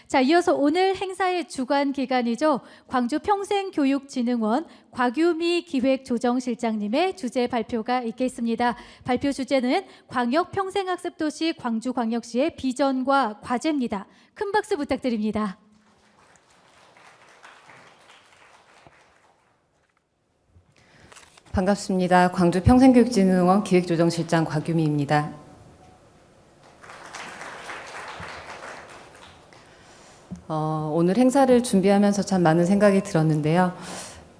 자, 이어서 오늘 행사의 주관 기관이죠. 광주평생교육진흥원 곽유미 기획조정실장님의 주제 발표가 있겠습니다. 발표 주제는 광역평생학습도시 광주광역시의 비전과 과제입니다. 큰 박수 부탁드립니다. 반갑습니다. 광주평생교육진흥원 기획조정실장 곽유미입니다. 오늘 행사를 준비하면서 참 많은 생각이 들었는데요.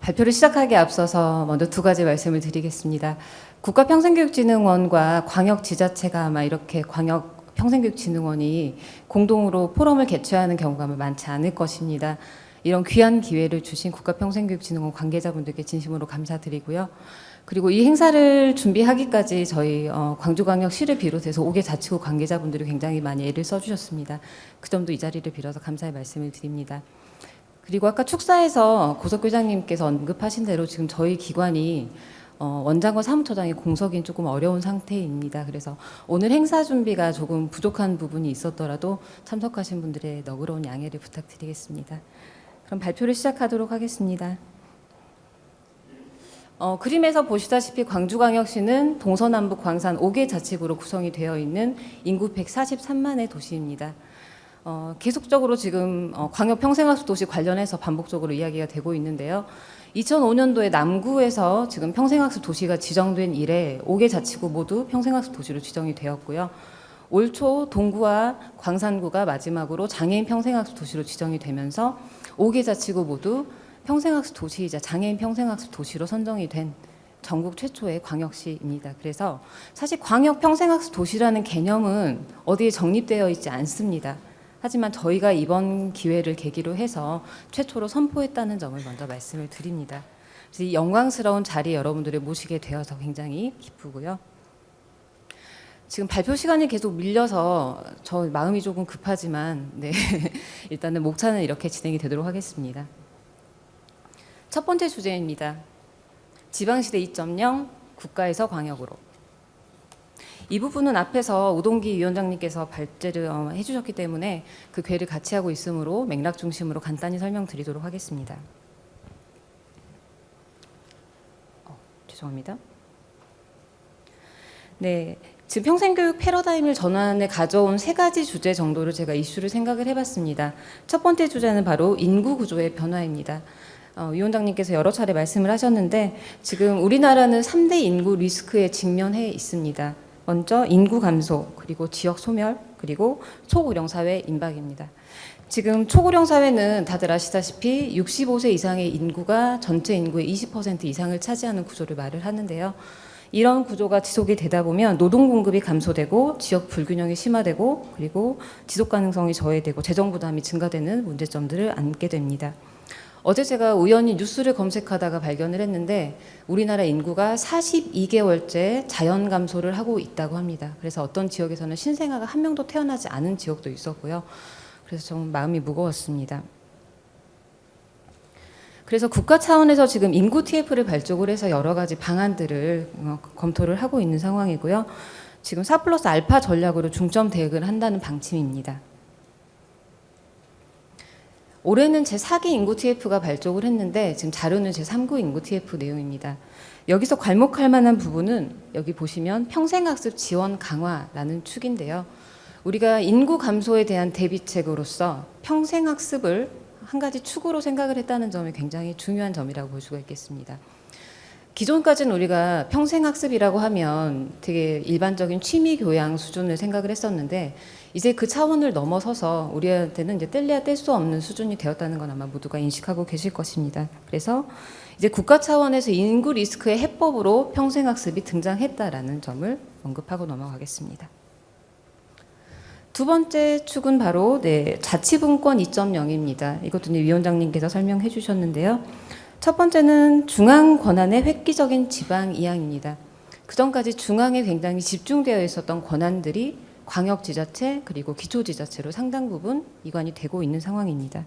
발표를 시작하기에 앞서서 먼저 두 가지 말씀을 드리겠습니다. 국가평생교육진흥원과 광역지자체가 아마 이렇게 광역평생교육진흥원이 공동으로 포럼을 개최하는 경우가 많지 않을 것입니다. 이런 귀한 기회를 주신 국가평생교육진흥원 관계자분들께 진심으로 감사드리고요. 그리고 이 행사를 준비하기까지 저희 광주광역시를 비롯해서 5개 자치구 관계자분들이 굉장히 많이 애를 써주셨습니다. 그 점도 이 자리를 빌어서 감사의 말씀을 드립니다. 그리고 아까 축사에서 고석교장님께서 언급하신 대로 지금 저희 기관이 원장과 사무처장이 공석인 조금 어려운 상태입니다. 그래서 오늘 행사 준비가 조금 부족한 부분이 있었더라도 참석하신 분들의 너그러운 양해를 부탁드리겠습니다. 그럼 발표를 시작하도록 하겠습니다. 그림에서 보시다시피 광주광역시는 동서남북 광산 5개 자치구로 구성이 되어 있는 인구 143만의 도시입니다. 계속적으로 지금 광역평생학습도시 관련해서 반복적으로 이야기가 되고 있는데요. 2005년도에 남구에서 지금 평생학습도시가 지정된 이래 5개 자치구 모두 평생학습도시로 지정이 되었고요. 올 초 동구와 광산구가 마지막으로 장애인 평생학습도시로 지정이 되면서 5개 자치구 모두 평생학습 도시이자 장애인 평생학습 도시로 선정이 된 전국 최초의 광역시입니다. 그래서 사실 광역 평생학습 도시라는 개념은 어디에 정립되어 있지 않습니다. 하지만 저희가 이번 기회를 계기로 해서 최초로 선포했다는 점을 먼저 말씀을 드립니다. 그래서 이 영광스러운 자리에 여러분들을 모시게 되어서 굉장히 기쁘고요. 지금 발표 시간이 계속 밀려서 저 마음이 조금 급하지만 네, 일단은 목차는 이렇게 진행이 되도록 하겠습니다. 첫 번째 주제입니다. 지방시대 2.0 국가에서 광역으로. 이 부분은 앞에서 우동기 위원장님께서 발제를 해주셨기 때문에 그 궤를 같이 하고 있으므로 맥락 중심으로 간단히 설명드리도록 하겠습니다. 죄송합니다. 네, 지금 평생교육 패러다임을 전환에 가져온 세 가지 주제 정도를 제가 이슈를 생각을 해봤습니다. 첫 번째 주제는 바로 인구 구조의 변화입니다. 위원장님께서 여러 차례 말씀을 하셨는데 지금 우리나라는 3대 인구 리스크에 직면해 있습니다. 먼저 인구 감소, 그리고 지역 소멸, 그리고 초고령 사회 임박입니다. 지금 초고령 사회는 다들 아시다시피 65세 이상의 인구가 전체 인구의 20% 이상을 차지하는 구조를 말을 하는데요. 이런 구조가 지속이 되다 보면 노동 공급이 감소되고 지역 불균형이 심화되고 그리고 지속 가능성이 저해되고 재정 부담이 증가되는 문제점들을 안게 됩니다. 어제 제가 우연히 뉴스를 검색하다가 발견을 했는데 우리나라 인구가 42개월째 자연 감소를 하고 있다고 합니다. 그래서 어떤 지역에서는 신생아가 한 명도 태어나지 않은 지역도 있었고요. 그래서 좀 마음이 무거웠습니다. 그래서 국가 차원에서 지금 인구 TF를 발족을 해서 여러 가지 방안들을 검토를 하고 있는 상황이고요. 지금 4+알파 전략으로 중점 대응을 한다는 방침입니다. 올해는 제4기 인구 TF가 발족을 했는데 지금 자료는 제3구 인구 TF 내용입니다. 여기서 괄목할 만한 부분은 여기 보시면 평생학습 지원 강화라는 축인데요. 우리가 인구 감소에 대한 대비책으로서 평생학습을 한 가지 축으로 생각을 했다는 점이 굉장히 중요한 점이라고 볼 수가 있겠습니다. 기존까지는 우리가 평생학습이라고 하면 되게 일반적인 취미 교양 수준을 생각을 했었는데 이제 그 차원을 넘어서서 우리한테는 이제 뗄래야 뗄 수 없는 수준이 되었다는 건 아마 모두가 인식하고 계실 것입니다. 그래서 이제 국가 차원에서 인구 리스크의 해법으로 평생학습이 등장했다라는 점을 언급하고 넘어가겠습니다. 두 번째 축은 바로 자치분권 2.0입니다. 이것도 위원장님께서 설명해 주셨는데요. 첫 번째는 중앙 권한의 획기적인 지방 이양입니다. 그전까지 중앙에 굉장히 집중되어 있었던 권한들이 광역지자체 그리고 기초지자체로 상당 부분 이관이 되고 있는 상황입니다.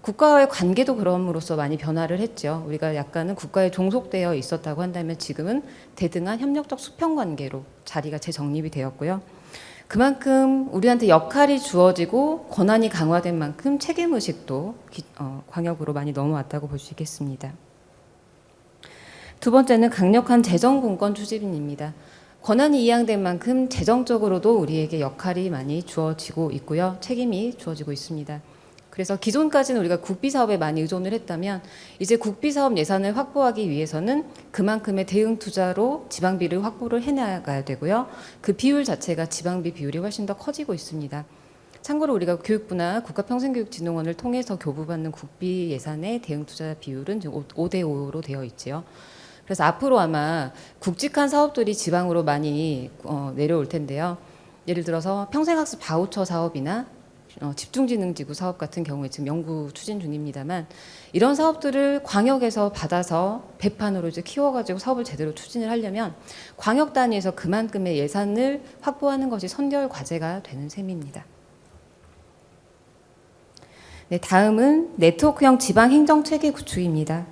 국가와의 관계도 그럼으로써 많이 변화를 했죠. 우리가 약간은 국가에 종속되어 있었다고 한다면 지금은 대등한 협력적 수평 관계로 자리가 재정립이 되었고요. 그만큼 우리한테 역할이 주어지고 권한이 강화된 만큼 책임의식도 광역으로 많이 넘어왔다고 볼 수 있겠습니다. 두 번째는 강력한 재정공권 추진입니다. 권한이 이양된 만큼 재정적으로도 우리에게 역할이 많이 주어지고 있고요. 책임이 주어지고 있습니다. 그래서 기존까지는 우리가 국비사업에 많이 의존을 했다면 이제 국비사업 예산을 확보하기 위해서는 그만큼의 대응 투자로 지방비를 확보를 해나가야 되고요. 그 비율 자체가 지방비 비율이 훨씬 더 커지고 있습니다. 참고로 우리가 교육부나 국가평생교육진흥원을 통해서 교부받는 국비 예산의 대응 투자 비율은 지금 5대 5로 되어 있지요. 그래서 앞으로 아마 굵직한 사업들이 지방으로 많이 내려올 텐데요. 예를 들어서 평생학습 바우처 사업이나 집중지능지구 사업 같은 경우에 지금 연구 추진 중입니다만 이런 사업들을 광역에서 받아서 배판으로 이제 키워가지고 사업을 제대로 추진을 하려면 광역 단위에서 그만큼의 예산을 확보하는 것이 선결 과제가 되는 셈입니다. 네, 다음은 네트워크형 지방 행정 체계 구축입니다.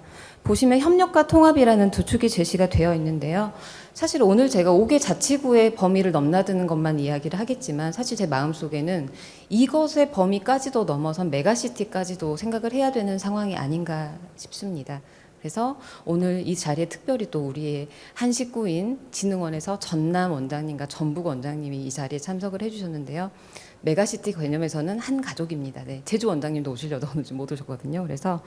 보시면 협력과 통합이라는 두 축이 제시가 되어 있는데요. 사실 오늘 제가 5개 자치구의 범위를 넘나드는 것만 이야기를 하겠지만 사실 제 마음속에는 이것의 범위까지도 넘어선 메가시티까지도 생각을 해야 되는 상황이 아닌가 싶습니다. 그래서 오늘 이 자리에 특별히 또 우리의 한 식구인 진흥원에서 전남 원장님과 전북 원장님이 이 자리에 참석을 해주셨는데요. 메가시티 개념에서는 한 가족입니다. 네, 제주 원장님도 오시려다 오늘 못 오셨거든요. 그래서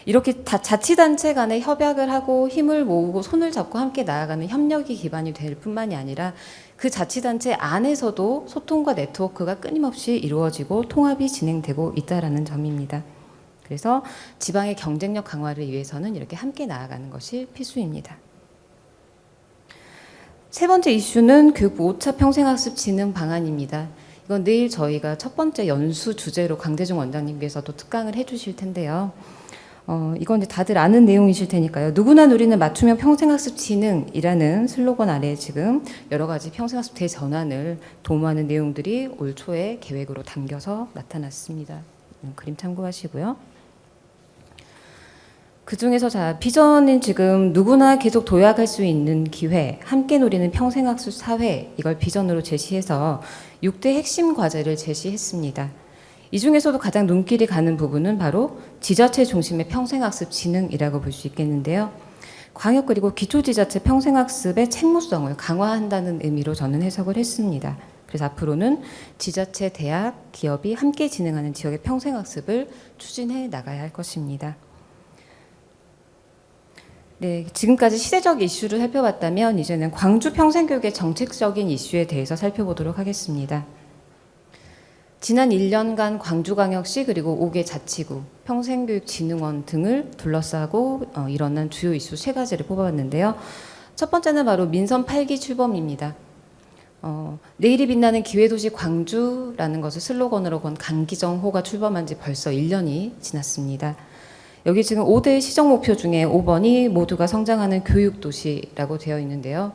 이렇게 자치단체 간에 협약을 하고 힘을 모으고 손을 잡고 함께 나아가는 협력이 기반이 될 뿐만이 아니라 그 자치단체 안에서도 소통과 네트워크가 끊임없이 이루어지고 통합이 진행되고 있다는 점입니다. 그래서 지방의 경쟁력 강화를 위해서는 이렇게 함께 나아가는 것이 필수입니다. 세 번째 이슈는 교육부 5차 평생학습 진흥 방안입니다. 이건 내일 저희가 첫 번째 연수 주제로 강대중 원장님께서도 특강을 해주실 텐데요. 이건 이제 다들 아는 내용이실 테니까요. 누구나 누리는 맞춤형 평생학습 진흥이라는 슬로건 아래 지금 여러 가지 평생학습 대전환을 도모하는 내용들이 올 초에 계획으로 담겨서 나타났습니다. 그림 참고하시고요. 그 중에서 비전은 지금 누구나 계속 도약할 수 있는 기회, 함께 누리는 평생학습 사회, 이걸 비전으로 제시해서 6대 핵심 과제를 제시했습니다. 이 중에서도 가장 눈길이 가는 부분은 바로 지자체 중심의 평생학습 진흥이라고 볼 수 있겠는데요. 광역 그리고 기초지자체 평생학습의 책무성을 강화한다는 의미로 저는 해석을 했습니다. 그래서 앞으로는 지자체, 대학, 기업이 함께 진행하는 지역의 평생학습을 추진해 나가야 할 것입니다. 네, 지금까지 시대적 이슈를 살펴봤다면 이제는 광주 평생교육의 정책적인 이슈에 대해서 살펴보도록 하겠습니다. 지난 1년간 광주광역시 그리고 5개 자치구, 평생교육진흥원 등을 둘러싸고 일어난 주요 이슈 3가지를 뽑아봤는데요. 첫 번째는 바로 민선 8기 출범입니다. 내일이 빛나는 기회도시 광주라는 것을 슬로건으로 건 강기정호가 출범한 지 벌써 1년이 지났습니다. 여기 지금 5대 시정 목표 중에 5번이 모두가 성장하는 교육도시라고 되어 있는데요.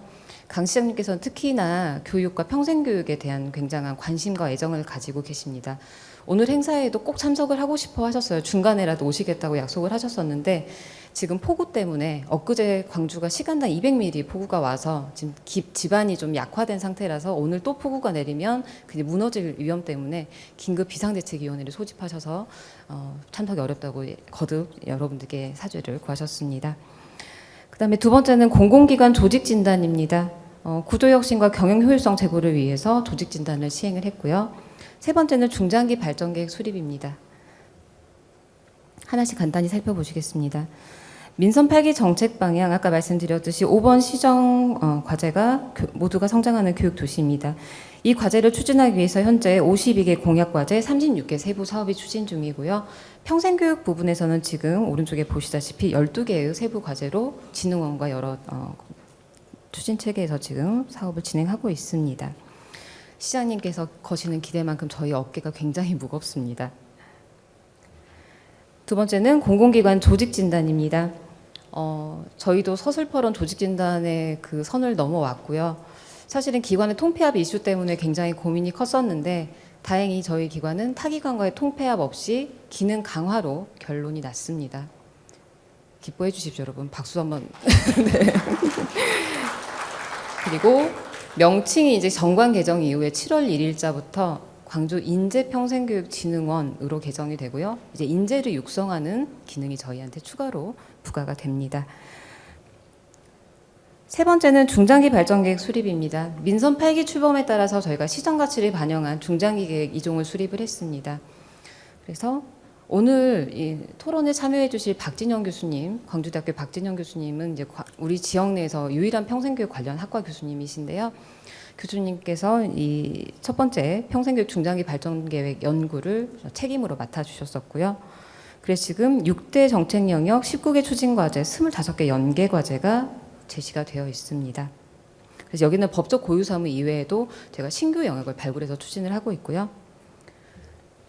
강 시장님께서는 특히나 교육과 평생교육에 대한 굉장한 관심과 애정을 가지고 계십니다. 오늘 행사에도 꼭 참석을 하고 싶어 하셨어요. 중간에라도 오시겠다고 약속을 하셨었는데 지금 폭우 때문에 엊그제 광주가 시간당 200mm 폭우가 와서 지금 집안이 좀 약화된 상태라서 오늘 또 폭우가 내리면 그게 무너질 위험 때문에 긴급 비상대책위원회를 소집하셔서 참석이 어렵다고 거듭 여러분들께 사죄를 구하셨습니다. 그다음에 두 번째는 공공기관 조직 진단입니다. 구조혁신과 경영 효율성 제고를 위해서 조직 진단을 시행을 했고요. 세 번째는 중장기 발전계획 수립입니다. 하나씩 간단히 살펴보시겠습니다. 민선 8기 정책 방향, 아까 말씀드렸듯이 5번 시정 과제가 모두가 성장하는 교육 도시입니다. 이 과제를 추진하기 위해서 현재 52개 공약 과제, 36개 세부 사업이 추진 중이고요. 평생교육 부분에서는 지금 오른쪽에 보시다시피 12개의 세부 과제로 진흥원과 여러 추진 체계에서 지금 사업을 진행하고 있습니다. 시장님께서 거시는 기대만큼 저희 어깨가 굉장히 무겁습니다. 두 번째는 공공기관 조직 진단입니다. 저희도 서슬퍼런 조직 진단의 그 선을 넘어왔고요. 사실은 기관의 통폐합 이슈 때문에 굉장히 고민이 컸었는데 다행히 저희 기관은 타기관과의 통폐합 없이 기능 강화로 결론이 났습니다. 기뻐해 주십시오, 여러분. 박수 한번. 네. 그리고 명칭이 이제 정관 개정 이후에 7월 1일자부터 광주 인재평생교육진흥원으로 개정이 되고요. 이제 인재를 육성하는 기능이 저희한테 추가로 부과가 됩니다. 세 번째는 중장기 발전 계획 수립입니다. 민선 8기 출범에 따라서 저희가 시정 가치를 반영한 중장기 계획 2종을 수립을 했습니다. 그래서 오늘 이 토론에 참여해 주실 박진영 교수님, 광주대학교 박진영 교수님은 이제 우리 지역 내에서 유일한 평생교육 관련 학과 교수님이신데요. 교수님께서 이 첫 번째 평생교육 중장기 발전 계획 연구를 책임으로 맡아 주셨었고요. 그래서 지금 6대 정책 영역 19개 추진 과제, 25개 연계 과제가 제시가 되어 있습니다. 그래서 여기는 법적 고유 사무 이외에도 제가 신규 영역을 발굴해서 추진을 하고 있고요.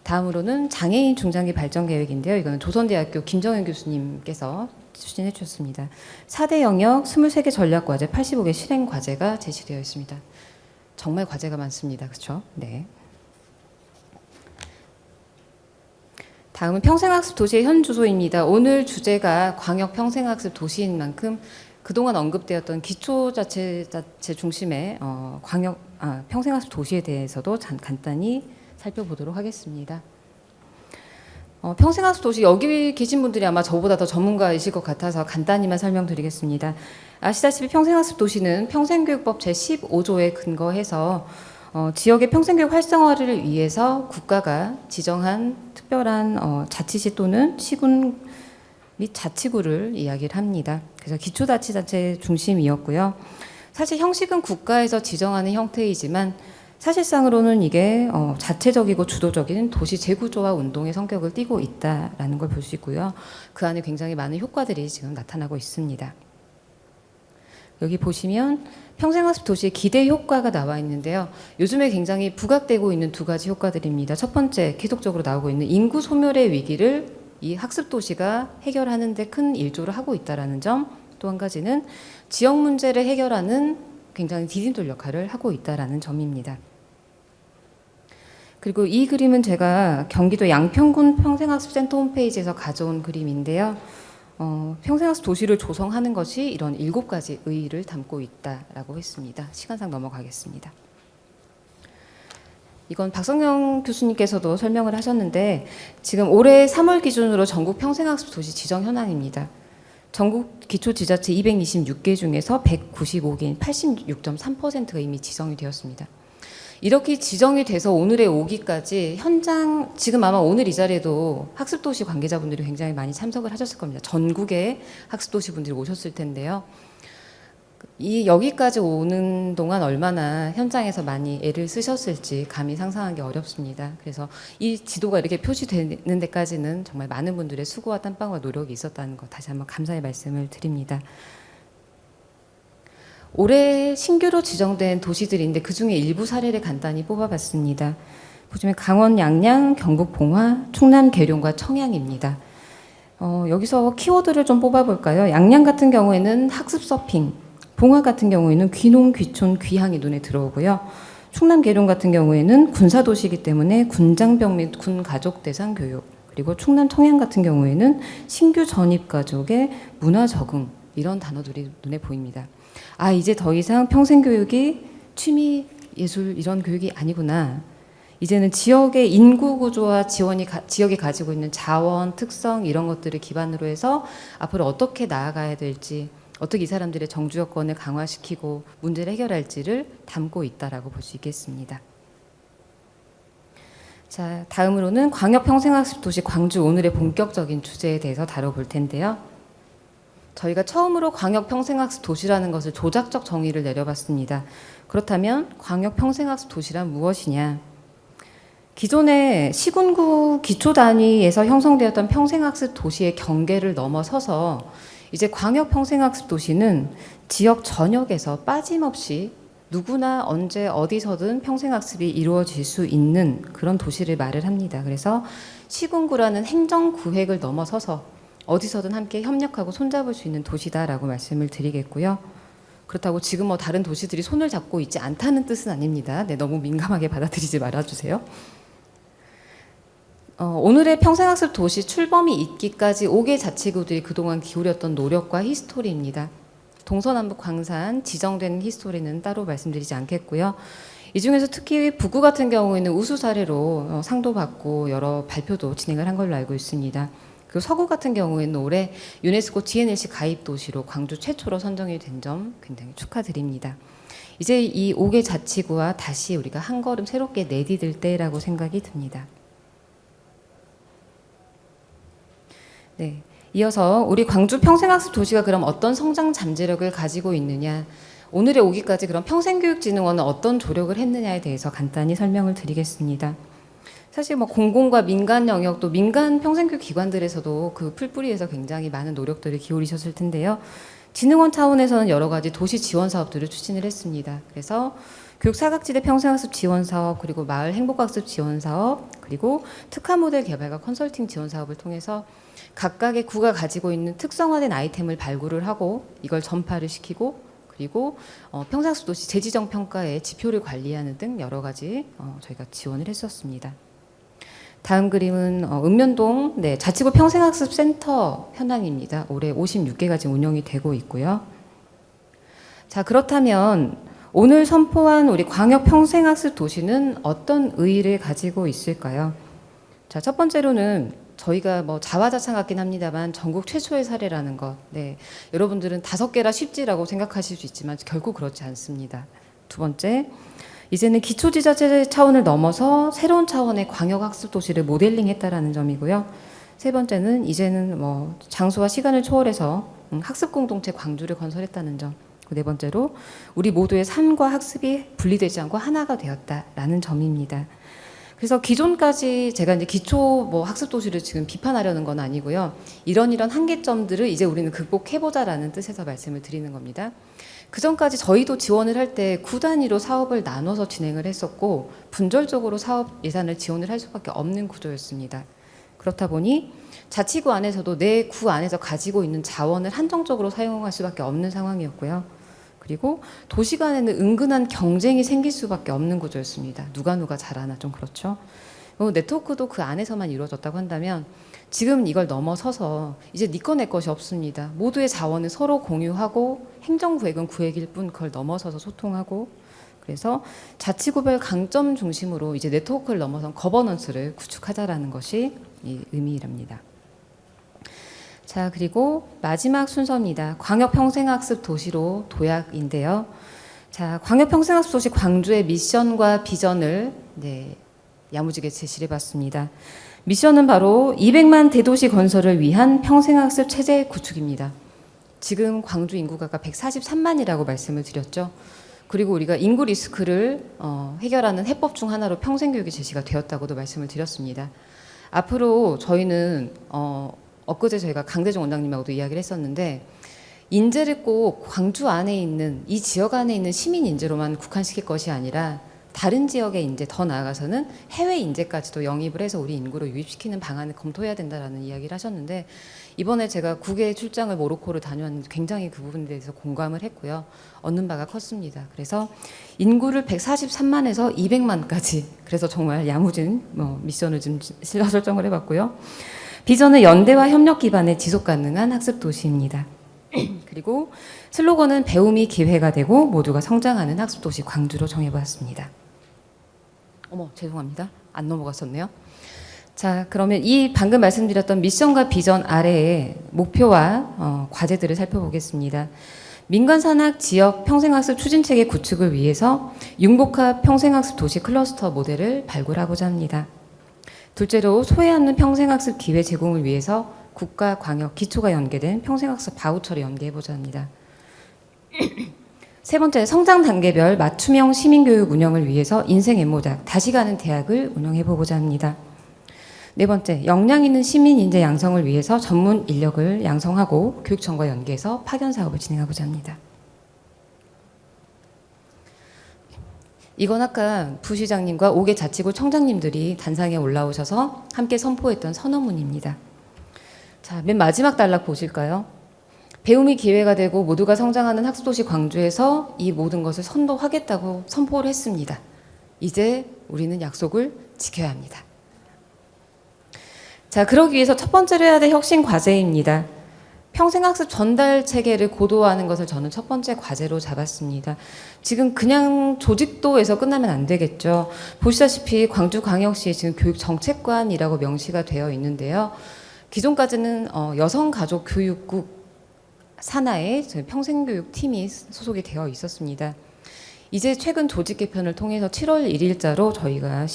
다음으로는 장애인 중장기 발전 계획인데요. 이거는 조선대학교 김정현 교수님께서 추진해 주셨습니다. 4대 영역 23개 전략 과제, 85개 실행 과제가 제시되어 있습니다. 정말 과제가 많습니다. 그렇죠? 네. 다음은 평생학습 도시의 현 주소입니다. 오늘 주제가 광역 평생학습 도시인 만큼 그동안 언급되었던 기초자치단체 중심의 평생학습 도시에 대해서도 간단히 살펴보도록 하겠습니다. 평생학습 도시 여기 계신 분들이 아마 저보다 더 전문가이실 것 같아서 간단히만 설명드리겠습니다. 아시다시피 평생학습 도시는 평생교육법 제15조에 근거해서 지역의 평생교육 활성화를 위해서 국가가 지정한 특별한 자치시 또는 시군 및 자치구를 이야기를 합니다. 그래서 기초자치단체 중심이었고요. 사실 형식은 국가에서 지정하는 형태이지만 사실상으로는 이게 자체적이고 주도적인 도시 재구조화 운동의 성격을 띠고 있다라는 걸 볼 수 있고요. 그 안에 굉장히 많은 효과들이 지금 나타나고 있습니다. 여기 보시면 평생학습 도시의 기대 효과가 나와 있는데요. 요즘에 굉장히 부각되고 있는 두 가지 효과들입니다. 첫 번째, 계속적으로 나오고 있는 인구 소멸의 위기를 이 학습 도시가 해결하는 데 큰 일조를 하고 있다는 점, 또 한 가지는 지역 문제를 해결하는 굉장히 디딤돌 역할을 하고 있다는 점입니다. 그리고 이 그림은 제가 경기도 양평군 평생학습센터 홈페이지에서 가져온 그림인데요. 평생학습 도시를 조성하는 것이 이런 7가지 의의를 담고 있다라고 했습니다. 시간상 넘어가겠습니다. 이건 박성영 교수님께서도 설명을 하셨는데 지금 올해 3월 기준으로 전국 평생학습 도시 지정 현황입니다. 전국 기초지자체 226개 중에서 195개인 86.3%가 이미 지정이 되었습니다. 이렇게 지정이 돼서 오늘에 오기까지 현장, 지금 아마 오늘 이 자리에도 학습도시 관계자분들이 굉장히 많이 참석을 하셨을 겁니다. 전국의 학습도시 분들이 오셨을 텐데요. 여기까지 오는 동안 얼마나 현장에서 많이 애를 쓰셨을지 감히 상상하기 어렵습니다. 그래서 이 지도가 이렇게 표시되는 데까지는 정말 많은 분들의 수고와 땀방울과 노력이 있었다는 것 다시 한번 감사의 말씀을 드립니다. 올해 신규로 지정된 도시들인데 그중에 일부 사례를 간단히 뽑아봤습니다. 보시면 강원 양양, 경북 봉화, 충남 계룡과 청양입니다. 여기서 키워드를 좀 뽑아볼까요? 양양 같은 경우에는 학습 서핑, 봉화 같은 경우에는 귀농, 귀촌, 귀향이 눈에 들어오고요. 충남 계룡 같은 경우에는 군사도시이기 때문에 군장병 및 군가족 대상 교육, 그리고 충남 청양 같은 경우에는 신규 전입 가족의 문화 적응, 이런 단어들이 눈에 보입니다. 아, 이제 더 이상 평생교육이 취미, 예술 이런 교육이 아니구나. 이제는 지역의 인구 구조와 지역이 가지고 있는 자원, 특성 이런 것들을 기반으로 해서 앞으로 어떻게 나아가야 될지, 어떻게 이 사람들의 정주 여건을 강화시키고 문제를 해결할지를 담고 있다라고 볼 수 있겠습니다. 자, 다음으로는 광역 평생학습 도시 광주 오늘의 본격적인 주제에 대해서 다뤄볼 텐데요. 저희가 처음으로 광역 평생학습 도시라는 것을 조작적 정의를 내려봤습니다. 그렇다면 광역 평생학습 도시란 무엇이냐? 기존의 시군구 기초 단위에서 형성되었던 평생학습 도시의 경계를 넘어서서 이제 광역 평생학습 도시는 지역 전역에서 빠짐없이 누구나 언제 어디서든 평생학습이 이루어질 수 있는 그런 도시를 말을 합니다. 그래서 시군구라는 행정구획을 넘어서서 어디서든 함께 협력하고 손잡을 수 있는 도시다라고 말씀을 드리겠고요. 그렇다고 지금 다른 도시들이 손을 잡고 있지 않다는 뜻은 아닙니다. 네, 너무 민감하게 받아들이지 말아주세요. 오늘의 평생학습 도시 출범이 있기까지 5개 자치구들이 그동안 기울였던 노력과 히스토리입니다. 동서남북 광산 지정된 히스토리는 따로 말씀드리지 않겠고요. 이 중에서 특히 북구 같은 경우에는 우수 사례로 상도 받고 여러 발표도 진행을 한 걸로 알고 있습니다. 그리고 서구 같은 경우에는 올해 유네스코 GNLC 가입 도시로 광주 최초로 선정이 된 점 굉장히 축하드립니다. 이제 이 5개 자치구와 다시 우리가 한 걸음 새롭게 내디딜 때라고 생각이 듭니다. 네, 이어서 우리 광주 평생학습 도시가 그럼 어떤 성장 잠재력을 가지고 있느냐, 오늘의 오기까지 그럼 평생교육진흥원은 어떤 조력을 했느냐에 대해서 간단히 설명을 드리겠습니다. 사실 뭐 공공과 민간 영역 또 민간 평생교육 기관들에서도 그 풀뿌리에서 굉장히 많은 노력들을 기울이셨을 텐데요. 진흥원 차원에서는 여러 가지 도시 지원 사업들을 추진을 했습니다. 그래서 교육 사각지대 평생학습 지원 사업, 그리고 마을 행복학습 지원 사업, 그리고 특화 모델 개발과 컨설팅 지원 사업을 통해서 각각의 구가 가지고 있는 특성화된 아이템을 발굴을 하고 이걸 전파를 시키고, 그리고 평생학습 도시 재지정 평가의 지표를 관리하는 등 여러 가지 저희가 지원을 했었습니다. 다음 그림은 읍면동 자치구 평생학습 센터 현황입니다. 올해 56개가 지금 운영이 되고 있고요. 자, 그렇다면 오늘 선포한 우리 광역 평생학습 도시는 어떤 의의를 가지고 있을까요? 자, 첫 번째로는 저희가 뭐 자화자찬 같긴 합니다만 전국 최초의 사례라는 것. 네, 여러분들은 5개라 쉽지라고 생각하실 수 있지만 결코 그렇지 않습니다. 두 번째, 이제는 기초지자체 차원을 넘어서 새로운 차원의 광역학습 도시를 모델링했다라는 점이고요. 세 번째는 이제는 뭐 장소와 시간을 초월해서 학습 공동체 광주를 건설했다는 점. 네 번째로 우리 모두의 삶과 학습이 분리되지 않고 하나가 되었다라는 점입니다. 그래서 기존까지 제가 이제 기초 뭐 학습 도시를 지금 비판하려는 건 아니고요. 이런 한계점들을 이제 우리는 극복해보자라는 뜻에서 말씀을 드리는 겁니다. 그 전까지 저희도 지원을 할 때 구 단위로 사업을 나눠서 진행을 했었고 분절적으로 사업 예산을 지원을 할 수밖에 없는 구조였습니다. 그렇다 보니 자치구 안에서도 내 구 안에서 가지고 있는 자원을 한정적으로 사용할 수밖에 없는 상황이었고요. 그리고 도시 간에는 은근한 경쟁이 생길 수밖에 없는 구조였습니다. 누가 잘하나 좀 그렇죠. 네트워크도 그 안에서만 이루어졌다고 한다면 지금 이걸 넘어서서 이제 네 거 내 것이 없습니다. 모두의 자원을 서로 공유하고 행정구획은 구획일 뿐 그걸 넘어서서 소통하고, 그래서 자치구별 강점 중심으로 이제 네트워크를 넘어선 거버넌스를 구축하자라는 것이 이 의미랍니다. 자, 그리고 마지막 순서입니다. 광역평생학습 도시로 도약인데요. 자, 광역평생학습 도시 광주의 미션과 비전을 야무지게 제시를 해봤습니다. 미션은 바로 200만 대도시 건설을 위한 평생학습 체제 구축입니다. 지금 광주 인구가 143만이라고 말씀을 드렸죠. 그리고 우리가 인구 리스크를 해결하는 해법 중 하나로 평생교육이 제시가 되었다고도 말씀을 드렸습니다. 앞으로 저희는 엊그제 저희가 강대중 원장님하고도 이야기를 했었는데, 인재를 꼭 광주 안에 있는 이 지역 안에 있는 시민 인재로만 국한시킬 것이 아니라 다른 지역의 인재, 더 나아가서는 해외 인재까지도 영입을 해서 우리 인구를 유입시키는 방안을 검토해야 된다라는 이야기를 하셨는데, 이번에 제가 국외 출장을 모로코를 다녀왔는데 굉장히 그 부분에 대해서 공감을 했고요. 얻는 바가 컸습니다. 그래서 인구를 143만에서 200만까지, 그래서 정말 야무진 미션을 좀 설정을 해봤고요. 비전은 연대와 협력 기반의 지속 가능한 학습 도시입니다. 그리고 슬로건은 배움이 기회가 되고 모두가 성장하는 학습 도시 광주로 정해보았습니다. 어머, 죄송합니다. 안 넘어갔었네요. 자, 그러면 이 방금 말씀드렸던 미션과 비전 아래의 목표와 과제들을 살펴보겠습니다. 민간 산학 지역 평생학습 추진체계 구축을 위해서 융복합 평생학습 도시 클러스터 모델을 발굴하고자 합니다. 둘째로 소외하는 평생학습 기회 제공을 위해서 국가, 광역, 기초가 연계된 평생학습 바우처를 연계해보자 합니다. 세 번째, 성장 단계별 맞춤형 시민교육 운영을 위해서 인생 엠모작, 다시 가는 대학을 운영해보고자 합니다. 네 번째, 역량 있는 시민 인재 양성을 위해서 전문 인력을 양성하고 교육청과 연계해서 파견 사업을 진행하고자 합니다. 이건 아까 부시장님과 5개 자치구 청장님들이 단상에 올라오셔서 함께 선포했던 선언문입니다. 자, 맨 마지막 단락 보실까요? 배움이 기회가 되고 모두가 성장하는 학습도시 광주에서 이 모든 것을 선도하겠다고 선포를 했습니다. 이제 우리는 약속을 지켜야 합니다. 자, 그러기 위해서 첫 번째로 해야 될 혁신 과제입니다. 평생학습 전달 체계를 고도화하는 것을 저는 첫 번째 과제로 잡았습니다. 지금 그냥 조직도에서 끝나면 안 되겠죠. 보시다시피 광주광역시에 지금 교육정책관이라고 명시가 되어 있는데요. 기존까지는 여성가족교육국 산하에 평생교육팀이 소속이 되어 있었습니다. 이제 최근 조직 개편을 통해서 7월 1일자로 저희가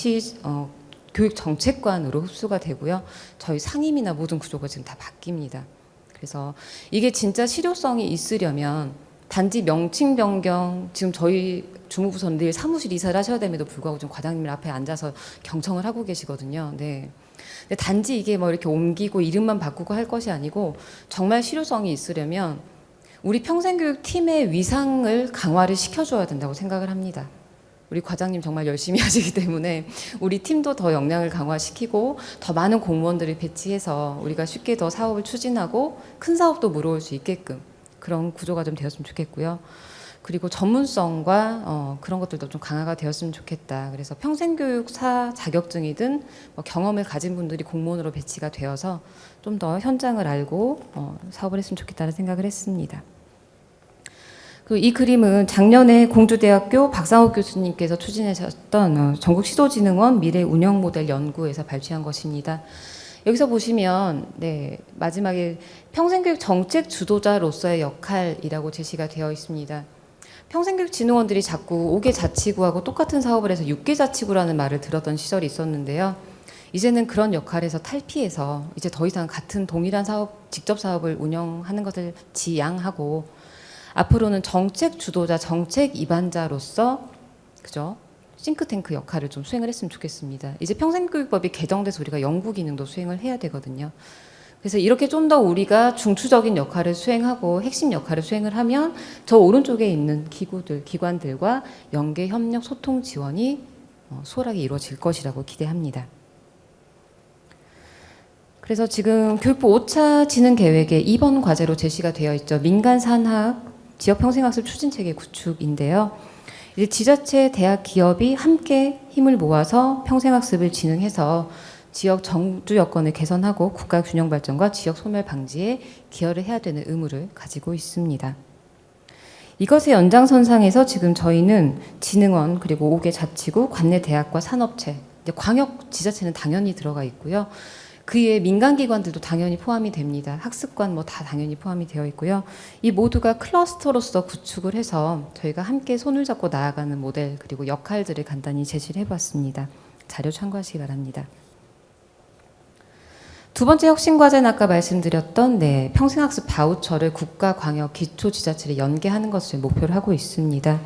교육정책관으로 흡수가 되고요. 저희 상임이나 모든 구조가 지금 다 바뀝니다. 그래서 이게 진짜 실효성이 있으려면 단지 명칭 변경, 지금 저희 주무부서는 늘 사무실 이사를 하셔야 됨에도 불구하고 좀 과장님 앞에 앉아서 경청을 하고 계시거든요. 네. 근데 단지 이게 뭐 이렇게 옮기고 이름만 바꾸고 할 것이 아니고 정말 실효성이 있으려면 우리 평생교육팀의 위상을 강화를 시켜줘야 된다고 생각을 합니다. 우리 과장님 정말 열심히 하시기 때문에 우리 팀도 더 역량을 강화시키고 더 많은 공무원들을 배치해서 우리가 쉽게 더 사업을 추진하고 큰 사업도 물어올 수 있게끔 그런 구조가 좀 되었으면 좋겠고요. 그리고 전문성과 그런 것들도 좀 강화가 되었으면 좋겠다. 그래서 평생교육사 자격증이든 뭐 경험을 가진 분들이 공무원으로 배치가 되어서 좀 더 현장을 알고 사업을 했으면 좋겠다는 생각을 했습니다. 이 그림은 작년에 공주대학교 박상욱 교수님께서 추진하셨던 전국시도진흥원 미래운영모델 연구에서 발표한 것입니다. 여기서 보시면 마지막에 평생교육 정책 주도자로서의 역할이라고 제시가 되어 있습니다. 평생교육진흥원들이 자꾸 5개 자치구하고 똑같은 사업을 해서 6개 자치구라는 말을 들었던 시절이 있었는데요. 이제는 그런 역할에서 탈피해서 이제 더 이상 같은 동일한 사업, 직접 사업을 운영하는 것을 지양하고 앞으로는 정책 주도자, 정책 입안자로서 그죠? 싱크탱크 역할을 좀 수행을 했으면 좋겠습니다. 이제 평생교육법이 개정돼서 우리가 연구 기능도 수행을 해야 되거든요. 그래서 이렇게 좀 더 우리가 중추적인 역할을 수행하고 핵심 역할을 수행을 하면 저 오른쪽에 있는 기구들, 기관들과 연계, 협력, 소통, 지원이 수월하게 이루어질 것이라고 기대합니다. 그래서 지금 교육부 5차 진흥 계획에 2번 과제로 제시가 되어 있죠. 민간 산학 지역 평생학습 추진체계 구축인데요. 이제 지자체, 대학, 기업이 함께 힘을 모아서 평생학습을 진흥해서 지역 정주 여건을 개선하고 국가 균형 발전과 지역 소멸 방지에 기여를 해야 되는 의무를 가지고 있습니다. 이것의 연장선상에서 지금 저희는 진흥원 그리고 5개 자치구, 관내 대학과 산업체, 이제 광역 지자체는 당연히 들어가 있고요. 그에 민간기관들도 당연히 포함이 됩니다. 학습관 뭐 다 당연히 포함이 되어 있고요. 이 모두가 클러스터로서 구축을 해서 저희가 함께 손을 잡고 나아가는 모델 그리고 역할들을 간단히 제시를 해봤습니다. 자료 참고하시기 바랍니다. 두 번째 혁신과제는 아까 말씀드렸던 평생학습 바우처를 국가, 광역, 기초지자체를 연계하는 것을 목표로 하고 있습니다.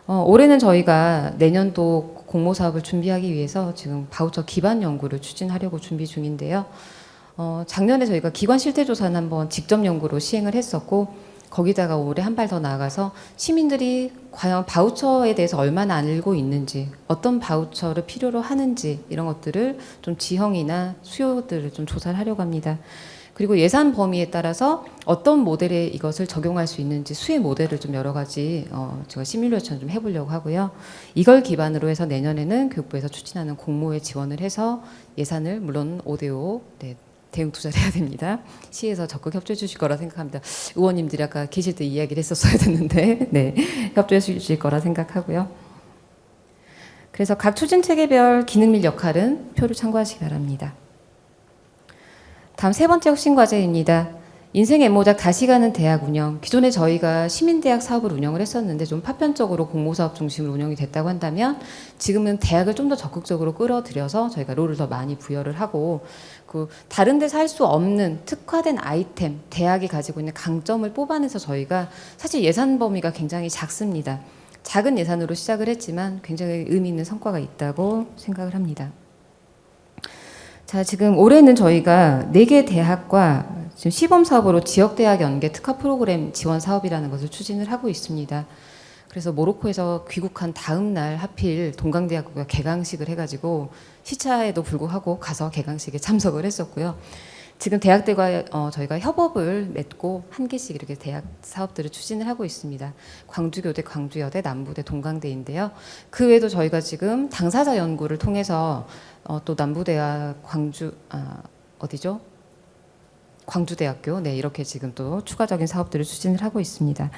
올해는 저희가 내년도 공모사업을 준비하기 위해서 지금 바우처 기반 연구를 추진하려고 준비 중인데요. 작년에 저희가 기관 실태조사는 한번 직접 연구로 시행을 했었고 거기다가 올해 한 발 더 나아가서 시민들이 과연 바우처에 대해서 얼마나 알고 있는지 어떤 바우처를 필요로 하는지 이런 것들을 좀 지형이나 수요들을 좀 조사를 하려고 합니다. 그리고 예산 범위에 따라서 어떤 모델에 이것을 적용할 수 있는지 수혜 모델을 좀 여러 가지 제가 시뮬레이션 좀 해보려고 하고요. 이걸 기반으로 해서 내년에는 교육부에서 추진하는 공모에 지원을 해서 예산을 물론 5대5 대응 투자를 해야 됩니다. 시에서 적극 협조해 주실 거라 생각합니다. 의원님들이 아까 계실 때 이야기를 했었어야 됐는데 협조해 주실 거라 생각하고요. 그래서 각 추진 체계별 기능 및 역할은 표를 참고하시기 바랍니다. 다음 세 번째 혁신 과제입니다. 인생 엠모작 다시 가는 대학 운영. 기존에 저희가 시민대학 사업을 운영을 했었는데 좀 파편적으로 공모사업 중심으로 운영이 됐다고 한다면 지금은 대학을 좀 더 적극적으로 끌어들여서 저희가 롤을 더 많이 부여를 하고 그 다른 데서 할 수 없는 특화된 아이템, 대학이 가지고 있는 강점을 뽑아내서 저희가 사실 예산 범위가 굉장히 작습니다. 작은 예산으로 시작을 했지만 굉장히 의미 있는 성과가 있다고 생각을 합니다. 자, 지금 올해는 저희가 4개 대학과 지금 시범 사업으로 지역대학 연계 특화 프로그램 지원 사업이라는 것을 추진을 하고 있습니다. 그래서 모로코에서 귀국한 다음 날 하필 동강대학교가 개강식을 해가지고 시차에도 불구하고 가서 개강식에 참석을 했었고요. 지금 대학들과 저희가 협업을 맺고 한 개씩 이렇게 대학 사업들을 추진을 하고 있습니다. 광주교대, 광주여대, 남부대, 동강대인데요. 그 외에도 저희가 지금 당사자 연구를 통해서 또 남부대와 어디죠? 광주대학교. 네, 이렇게 지금 또 추가적인 사업들을 추진을 하고 있습니다.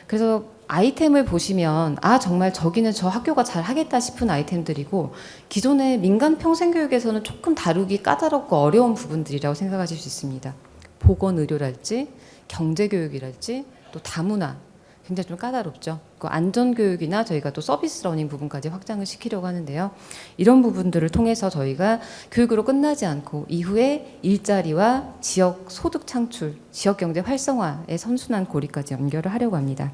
그래서 아이템을 보시면 정말 저기는 저 학교가 잘 하겠다 싶은 아이템들이고 기존의 민간 평생교육에서는 조금 다루기 까다롭고 어려운 부분들이라고 생각하실 수 있습니다. 보건의료랄지 경제교육이랄지 또 다문화 굉장히 좀 까다롭죠. 그 안전교육이나 저희가 또 서비스 러닝 부분까지 확장을 시키려고 하는데요. 이런 부분들을 통해서 저희가 교육으로 끝나지 않고 이후에 일자리와 지역 소득 창출, 지역 경제 활성화의 선순환 고리까지 연결을 하려고 합니다.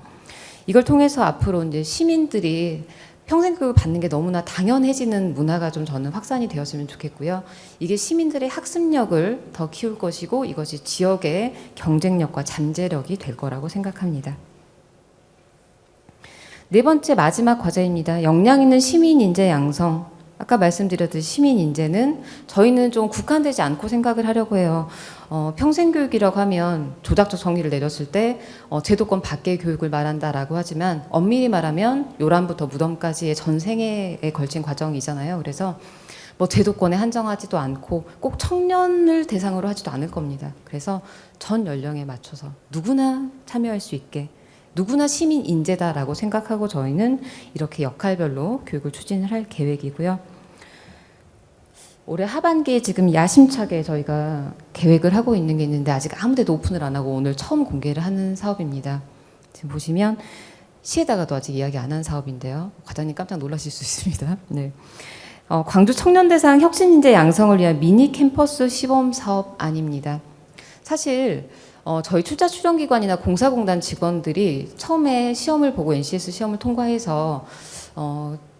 이걸 통해서 앞으로 이제 시민들이 평생교육을 받는 게 너무나 당연해지는 문화가 좀 저는 확산이 되었으면 좋겠고요. 이게 시민들의 학습력을 더 키울 것이고 이것이 지역의 경쟁력과 잠재력이 될 거라고 생각합니다. 네 번째 마지막 과제입니다. 역량 있는 시민 인재 양성. 아까 말씀드렸듯이 시민 인재는 저희는 좀 국한되지 않고 생각을 하려고 해요. 평생교육이라고 하면 조작적 정의를 내렸을 때 제도권 밖의 교육을 말한다라고 하지만 엄밀히 말하면 요람부터 무덤까지의 전 생애에 걸친 과정이잖아요. 그래서 뭐 제도권에 한정하지도 않고 꼭 청년을 대상으로 하지도 않을 겁니다. 그래서 전 연령에 맞춰서 누구나 참여할 수 있게 누구나 시민 인재다라고 생각하고 저희는 이렇게 역할별로 교육을 추진을 할 계획이고요. 올해 하반기에 지금 야심차게 저희가 계획을 하고 있는 게 있는데 아직 아무 데도 오픈을 안 하고 오늘 처음 공개를 하는 사업입니다. 지금 보시면 시에다가도 아직 이야기 안 한 사업인데요. 과장님 깜짝 놀라실 수 있습니다. 네. 광주 청년대상 혁신인재 양성을 위한 미니 캠퍼스 시범 사업 아닙니다. 사실 저희 출자 출연기관이나 공사공단 직원들이 처음에 시험을 보고 NCS 시험을 통과해서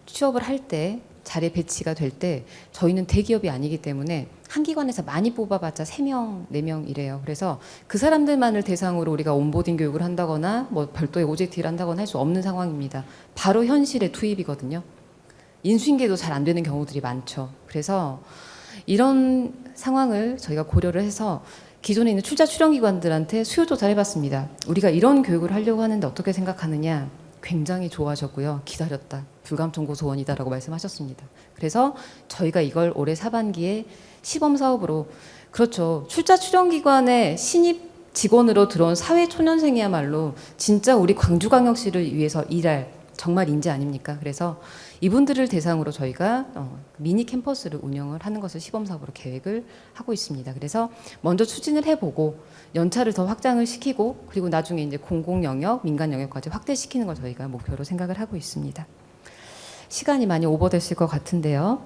취업을 할 때 자리에 배치가 될 때 저희는 대기업이 아니기 때문에 한 기관에서 많이 뽑아봤자 3명, 4명 이래요. 그래서 그 사람들만을 대상으로 우리가 온보딩 교육을 한다거나 뭐 별도의 OJT를 한다거나 할 수 없는 상황입니다. 바로 현실의 투입이거든요. 인수인계도 잘 안 되는 경우들이 많죠. 그래서 이런 상황을 저희가 고려를 해서 기존에 있는 출자 출연기관들한테 수요 조사를 해봤습니다. 우리가 이런 교육을 하려고 하는데 어떻게 생각하느냐. 굉장히 좋아하셨고요. 기다렸다. 불감청구 소원이다라고 말씀하셨습니다. 그래서 저희가 이걸 올해 하반기에 시범 사업으로 그렇죠. 출자 출연기관의 신입 직원으로 들어온 사회초년생이야말로 진짜 우리 광주광역시를 위해서 일할 정말 인재 아닙니까? 그래서 이분들을 대상으로 저희가 미니 캠퍼스를 운영을 하는 것을 시범 사업으로 계획을 하고 있습니다. 그래서 먼저 추진을 해보고 연차를 더 확장을 시키고 그리고 나중에 이제 공공 영역, 민간 영역까지 확대시키는 걸 저희가 목표로 생각을 하고 있습니다. 시간이 많이 오버됐을 것 같은데요.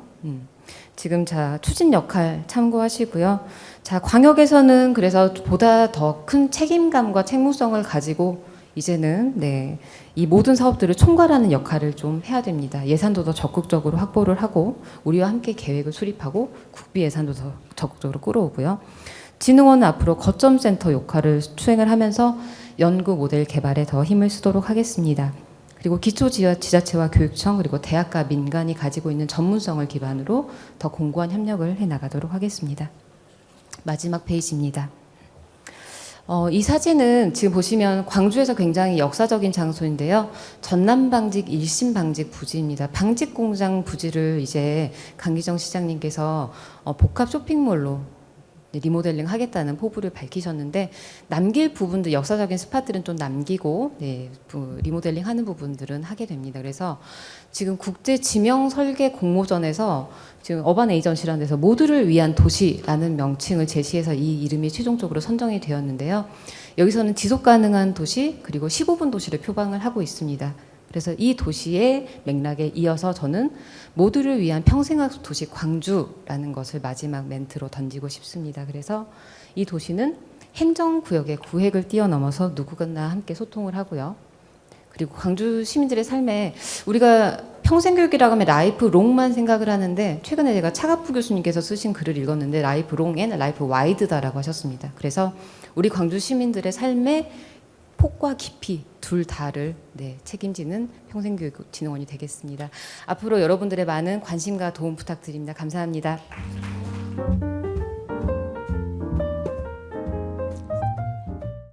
지금 자 추진 역할 참고하시고요. 자 광역에서는 그래서 보다 더 큰 책임감과 책무성을 가지고 이제는 이 모든 사업들을 총괄하는 역할을 좀 해야 됩니다. 예산도 더 적극적으로 확보를 하고 우리와 함께 계획을 수립하고 국비 예산도 더 적극적으로 끌어오고요. 진흥원은 앞으로 거점센터 역할을 수행을 하면서 연구 모델 개발에 더 힘을 쓰도록 하겠습니다. 그리고 기초지자체와 교육청 그리고 대학과 민간이 가지고 있는 전문성을 기반으로 더 공고한 협력을 해나가도록 하겠습니다. 마지막 페이지입니다. 이 사진은 지금 보시면 광주에서 굉장히 역사적인 장소인데요. 전남방직 1심 방직 부지입니다. 방직 공장 부지를 이제 강기정 시장님께서 복합 쇼핑몰로 리모델링 하겠다는 포부를 밝히셨는데 남길 부분들 역사적인 스팟들은 좀 남기고 리모델링 하는 부분들은 하게 됩니다. 그래서 지금 국제 지명 설계 공모전에서 지금 어반 에이전시라는 데서 모두를 위한 도시라는 명칭을 제시해서 이 이름이 최종적으로 선정이 되었는데요. 여기서는 지속 가능한 도시 그리고 15분 도시를 표방을 하고 있습니다. 그래서 이 도시의 맥락에 이어서 저는 모두를 위한 평생학습 도시 광주라는 것을 마지막 멘트로 던지고 싶습니다. 그래서 이 도시는 행정구역의 구획을 뛰어넘어서 누구나 함께 소통을 하고요. 그리고 광주 시민들의 삶에 우리가 평생교육이라고 하면 라이프 롱만 생각을 하는데 최근에 제가 차갑부 교수님께서 쓰신 글을 읽었는데 라이프 롱 앤 라이프 와이드다라고 하셨습니다. 그래서 우리 광주 시민들의 삶에 폭과 깊이 둘 다를 책임지는 평생교육진흥원이 되겠습니다. 앞으로 여러분들의 많은 관심과 도움 부탁드립니다. 감사합니다.